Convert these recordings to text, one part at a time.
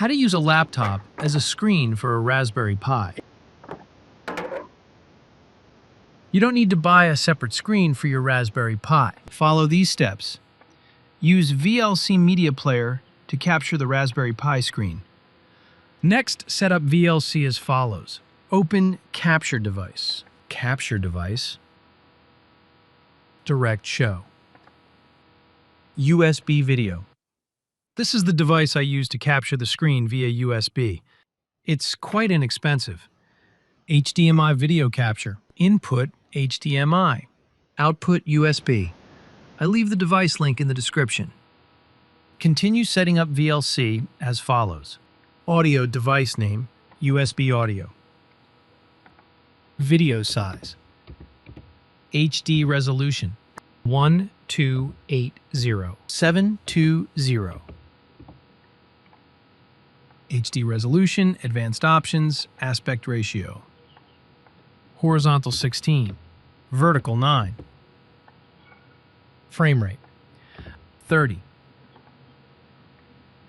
How to use a laptop as a screen for a Raspberry Pi. You don't need to buy a separate screen for your Raspberry Pi. Follow these steps. Use VLC media player to capture the Raspberry Pi screen. Next, set up VLC as follows. Open Capture Device. Capture Device. Direct Show. USB Video. This is the device I use to capture the screen via USB. It's quite inexpensive. HDMI video capture. Input HDMI. Output USB. I leave the device link in the description. Continue setting up VLC as follows. Audio device name, USB audio. Video size. HD resolution, 1280/720. HD resolution, advanced options, aspect ratio. Horizontal 16, vertical 9. Frame rate, 30.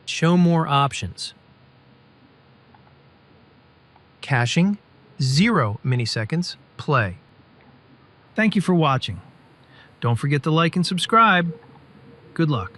Show more options. Caching, 0 milliseconds, play. Thank you for watching. Don't forget to like and subscribe. Good luck.